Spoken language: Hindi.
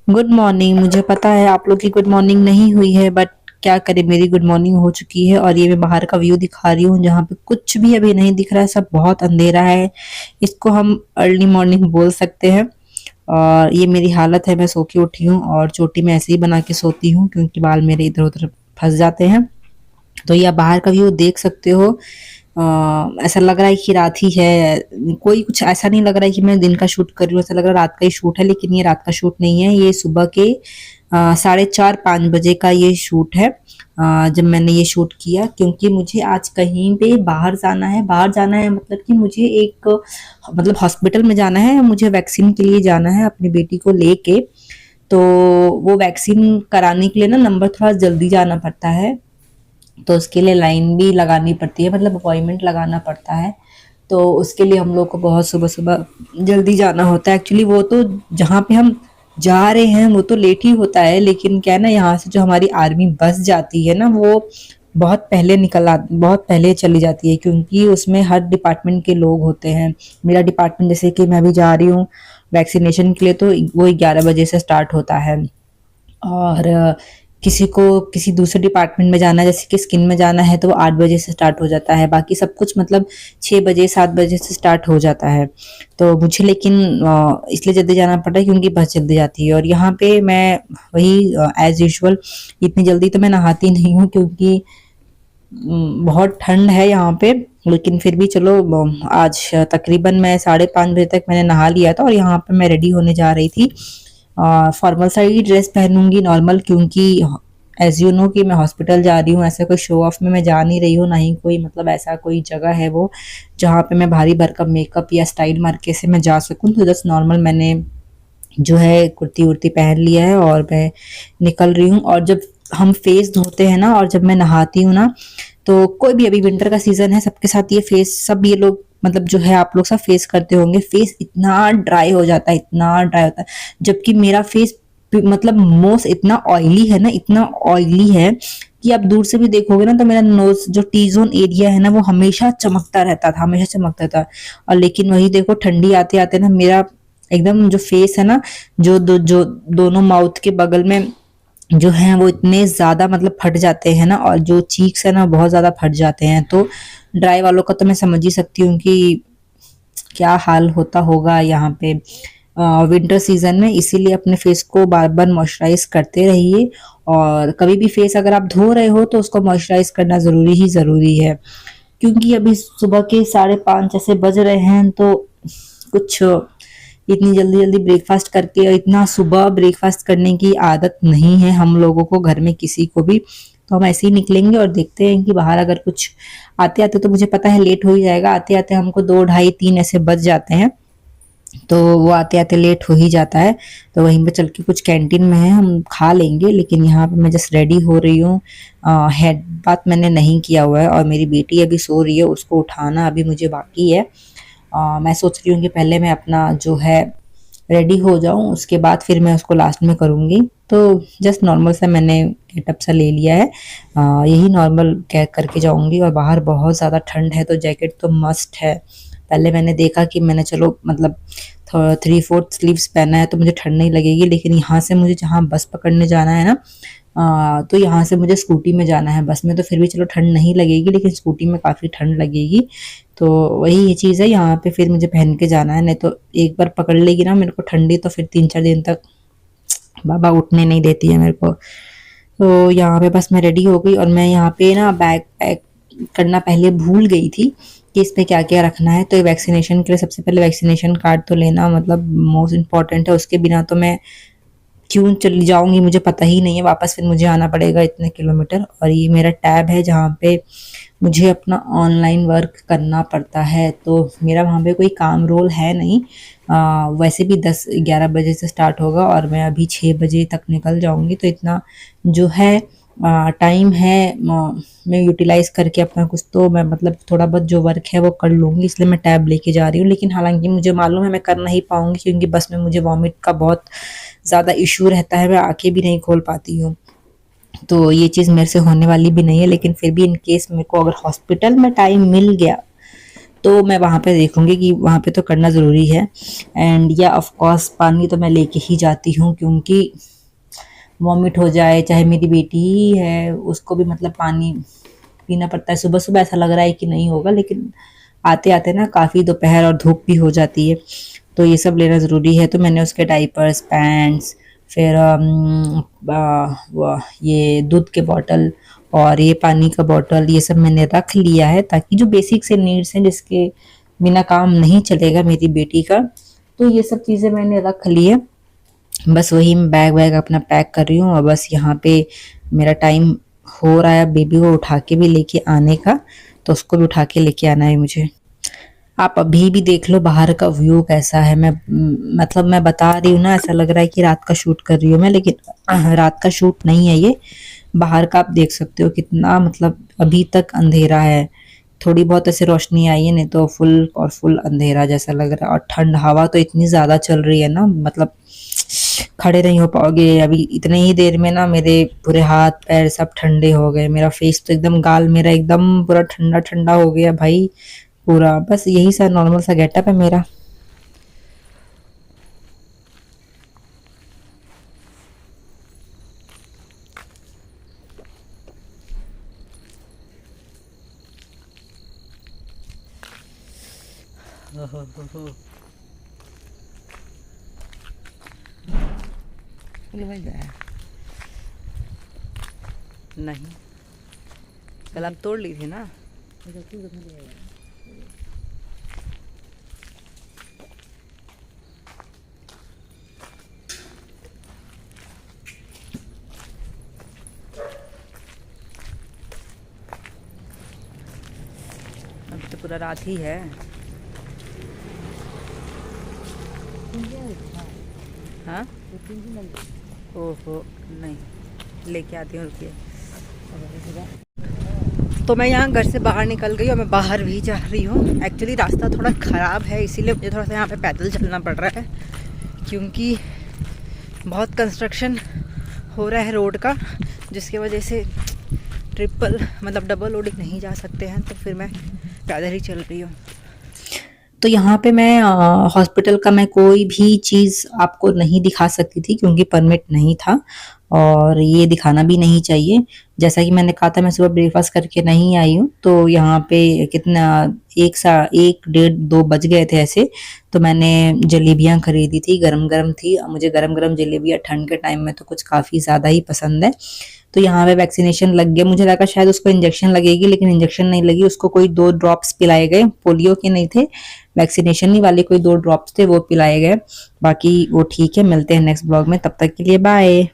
Good morning. मुझे पता है आप लोग की गुड मॉर्निंग नहीं हुई है, बट क्या करें, मेरी गुड मॉर्निंग हो चुकी है। और ये मैं बाहर का व्यू दिखा रही हूँ जहाँ पे कुछ भी अभी नहीं दिख रहा है, सब बहुत अंधेरा है। इसको हम अर्ली मॉर्निंग बोल सकते हैं। और ये मेरी हालत है, मैं सो के उठी हूँ और चोटी में ऐसे ही बना के सोती हूँ क्योंकि बाल मेरे इधर उधर फंस जाते हैं। तो ये आप बाहर का व्यू देख सकते हो। ऐसा लग रहा है कि रात ही है। कोई कुछ ऐसा नहीं लग रहा है कि मैं दिन का शूट कर रही हूँ, ऐसा लग रहा है रात का ही शूट है, लेकिन ये रात का शूट नहीं है। ये सुबह के 4:30-5 बजे का ये शूट है। जब मैंने ये शूट किया क्योंकि मुझे आज कहीं पे बाहर जाना है। बाहर जाना है मतलब कि मुझे एक मतलब हॉस्पिटल में जाना है, मुझे वैक्सीन के लिए जाना है अपनी बेटी को लेके। तो वो वैक्सीन कराने के लिए ना नंबर थोड़ा जल्दी जाना पड़ता है। तो उसके लिए लाइन भी लगानी पड़ती है, मतलब अपॉइंटमेंट लगाना पड़ता है। तो उसके लिए हम लोग को बहुत सुबह-सुबह जल्दी जाना होता है। एक्चुअली वो तो जहाँ पे हम जा रहे हैं वो तो लेट ही होता है, लेकिन क्या है ना, यहाँ से जो हमारी आर्मी बस जाती है ना, वो बहुत पहले चली जाती है क्योंकि उसमें हर डिपार्टमेंट के लोग होते हैं। मेरा डिपार्टमेंट जैसे कि मैं अभी जा रही हूँ वैक्सीनेशन के लिए, तो वो 11 बजे से स्टार्ट होता है। और किसी को किसी दूसरे डिपार्टमेंट में जाना है, जैसे कि स्किन में जाना है, तो वो 8 बजे से स्टार्ट हो जाता है। बाकी सब कुछ मतलब 6 बजे 7 बजे से स्टार्ट हो जाता है। तो मुझे लेकिन इसलिए जल्दी जाना पड़ा है क्योंकि बस जल्दी जाती है। और यहाँ पे मैं वही एज यूजुअल इतनी जल्दी तो मैं नहाती नहीं हूँ क्योंकि बहुत ठंड है यहाँ पे। लेकिन फिर भी चलो, आज तकरीबन मैं 5:30 बजे तक मैंने नहा लिया था और यहाँ पे मैं रेडी होने जा रही थी। फॉर्मल सा ही ड्रेस पहनूंगी नॉर्मल, क्योंकि एज यू नो कि मैं हॉस्पिटल जा रही हूँ। ऐसा कोई शो ऑफ में मैं जा नहीं रही हूँ, ना ही कोई मतलब ऐसा कोई जगह है वो जहाँ पे मैं भारी भरकम मेकअप या स्टाइल मार के से मैं जा सकूँ। तो जस्ट नॉर्मल मैंने जो है कुर्ती वुर्ती पहन लिया है और मैं निकल रही हूँ। और जब हम फेस धोते हैं ना और जब मैं नहाती हूँ ना, तो कोई भी, अभी विंटर का सीजन है, सबके साथ ये फेस सब ये लोग मतलब जो है आप लोग सब फेस करते होंगे, फेस इतना ड्राई हो जाता है, इतना ड्राई होता है। जबकि मेरा फेस मतलब मोस्ट इतना ऑयली है ना, इतना ऑयली है कि आप दूर से भी देखोगे ना तो मेरा नोज जो टी जोन एरिया है ना वो हमेशा चमकता रहता था, हमेशा चमकता था। और लेकिन वही देखो, ठंडी आते आते ना मेरा एकदम जो फेस है ना, जो दोनों माउथ के बगल में जो है वो इतने ज्यादा मतलब फट जाते हैं ना, और जो चीक्स है ना बहुत ज्यादा फट जाते हैं। तो ड्राई वालों का तो मैं समझ ही सकती हूँ कि क्या हाल होता होगा यहाँ पे विंटर सीजन में। इसीलिए अपने फेस को बार बार मॉइस्चराइज करते रहिए। और कभी भी फेस अगर आप धो रहे हो तो उसको मॉइस्चराइज करना जरूरी ही जरूरी है। क्योंकि अभी सुबह के 5:30 ऐसे बज रहे हैं, तो कुछ इतनी जल्दी जल्दी ब्रेकफास्ट करके, और इतना सुबह ब्रेकफास्ट करने की आदत नहीं है हम लोगों को घर में किसी को भी। तो हम ऐसे ही निकलेंगे और देखते हैं कि बाहर अगर कुछ आते आते, तो मुझे पता है लेट हो ही जाएगा, आते आते हमको 2 ढाई 3 ऐसे बज जाते हैं। तो वो आते आते लेट हो ही जाता है। तो वहीं पे चल के कुछ कैंटीन में है, हम खा लेंगे। लेकिन यहाँ पे मैं जस्ट रेडी हो रही हूँ। हेड बात मैंने नहीं किया हुआ है और मेरी बेटी अभी सो रही है, उसको उठाना अभी मुझे बाकी है। मैं सोच रही हूँ कि पहले मैं अपना जो है रेडी हो जाऊँ, उसके बाद फिर मैं उसको लास्ट में करूँगी। तो जस्ट नॉर्मल सा मैंने गेटअप सा ले लिया है। यही नॉर्मल क्या करके जाऊँगी। और बाहर बहुत ज़्यादा ठंड है तो जैकेट तो मस्ट है। पहले मैंने देखा कि मैंने चलो मतलब 3/4 स्लीव्स पहना है तो मुझे ठंड नहीं लगेगी, लेकिन यहाँ से मुझे जहाँ बस पकड़ने जाना है ना, तो यहाँ से मुझे स्कूटी में जाना है। बस में तो फिर भी चलो ठंड नहीं लगेगी, लेकिन स्कूटी में काफ़ी ठंड लगेगी। तो वही ये चीज़ है, यहाँ पे फिर मुझे पहन के जाना है, नहीं तो एक बार पकड़ लेगी ना मेरे को ठंडी, तो फिर 3-4 दिन तक बाबा उठने नहीं देती है मेरे को। तो यहाँ पे बस मैं रेडी हो गई और मैं यहाँ पे ना बैग पैक करना पहले भूल गई थी कि इसमें क्या क्या रखना है। तो वैक्सीनेशन के लिए सबसे पहले वैक्सीनेशन कार्ड तो लेना मतलब मोस्ट इम्पॉर्टेंट है। उसके बिना तो मैं क्यों चली जाऊंगी मुझे पता ही नहीं है, वापस फिर मुझे आना पड़ेगा इतने किलोमीटर। और ये मेरा टैब है जहाँ पे मुझे अपना ऑनलाइन वर्क करना पड़ता है, तो मेरा वहाँ पे कोई काम रोल है नहीं। वैसे भी 10-11 बजे से स्टार्ट होगा और मैं अभी 6 बजे तक निकल जाऊंगी। तो इतना जो है टाइम है, मैं यूटिलाइज करके अपना कुछ तो मैं मतलब थोड़ा बहुत जो वर्क है वो कर लूँगी, इसलिए मैं टैब लेके जा रही हूँ। लेकिन हालांकि मुझे मालूम है मैं कर नहीं पाऊंगी क्योंकि बस में मुझे वॉमिट का बहुत ज़्यादा इशू रहता है, मैं आंखें भी नहीं खोल पाती हूँ। तो ये चीज़ मेरे से होने वाली भी नहीं है, लेकिन फिर भी इन केस मेरे को अगर हॉस्पिटल में टाइम मिल गया तो मैं वहाँ पे देखूँगी कि वहाँ पे तो करना ज़रूरी है। एंड या ऑफ कोर्स पानी तो मैं लेके ही जाती हूँ, क्योंकि वॉमिट हो जाए, चाहे मेरी बेटी ही है, उसको भी मतलब पानी पीना पड़ता है। सुबह-सुबह ऐसा लग रहा है कि नहीं होगा, लेकिन आते-आते ना काफ़ी दोपहर और धूप भी हो जाती है, तो ये सब लेना ज़रूरी है। तो मैंने उसके डायपर्स, पैंट्स, फिर ये दूध के बॉटल और ये पानी का बॉटल, ये सब मैंने रख लिया है, ताकि जो बेसिक से नीड्स हैं जिसके बिना काम नहीं चलेगा मेरी बेटी का, तो ये सब चीज़ें मैंने रख ली है। बस वही मैं बैग वैग अपना पैक कर रही हूँ, और बस यहाँ पे मेरा टाइम हो रहा है बेबी को उठा के भी लेके आने का, तो उसको भी उठा के लेके आना है मुझे। आप अभी भी देख लो बाहर का व्यू कैसा है। मतलब मैं बता रही हूँ ना, ऐसा लग रहा है कि रात का शूट कर रही हूँ मैं, लेकिन रात का शूट नहीं है ये। बाहर का आप देख सकते हो कितना, मतलब अभी तक अंधेरा है। थोड़ी बहुत ऐसे रोशनी आई है, नहीं तो फुल और फुल अंधेरा जैसा लग रहा है। और ठंड हवा तो इतनी ज़्यादा चल रही है ना, मतलब खड़े नहीं हो पाओगे। अभी इतने ही देर में ना मेरे पूरे हाथ पैर सब ठंडे हो गए। मेरा फेस तो एकदम, गाल मेरा एकदम पूरा ठंडा ठंडा हो गया भाई पूरा। बस यही सा नॉर्मल सा गेटअप है मेरा। नहीं, कल हम तोड़ ली थी ना। अभी तो पूरा रात ही है। हाँ, ओहो नहीं, लेके आती हूँ, रुकिए। तो मैं यहाँ घर से बाहर निकल गई और मैं बाहर भी जा रही हूँ। एक्चुअली रास्ता थोड़ा ख़राब है, इसीलिए मुझे थोड़ा सा यहाँ पे पैदल चलना पड़ रहा है, क्योंकि बहुत कंस्ट्रक्शन हो रहा है रोड का, जिसकी वजह से ट्रिपल मतलब डबल लोडिंग नहीं जा सकते हैं, तो फिर मैं पैदल ही चल रही हूँ। तो यहाँ पे मैं हॉस्पिटल का मैं कोई भी चीज़ आपको नहीं दिखा सकती थी, क्योंकि परमिट नहीं था, और ये दिखाना भी नहीं चाहिए। जैसा कि मैंने कहा था, मैं सुबह ब्रेकफास्ट करके नहीं आई हूँ, तो यहाँ पे कितना 1 डेढ़ 2 बज गए थे ऐसे। तो मैंने जलेबियाँ खरीदी थी, गरम गरम थी। मुझे गरम गरम जलेबियाँ ठंड के टाइम में तो कुछ काफ़ी ज़्यादा ही पसंद है। तो यहाँ पे वैक्सीनेशन लग गया, मुझे लगा शायद उसको इंजेक्शन लगेगी, लेकिन इंजेक्शन नहीं लगी। उसको कोई 2 ड्रॉप्स पिलाए गए, पोलियो के नहीं थे, वैक्सीनेशन ही वाले कोई 2 ड्रॉप्स थे, वो पिलाए गए। बाकी वो ठीक है। मिलते हैं नेक्स्ट ब्लॉग में, तब तक के लिए बाय।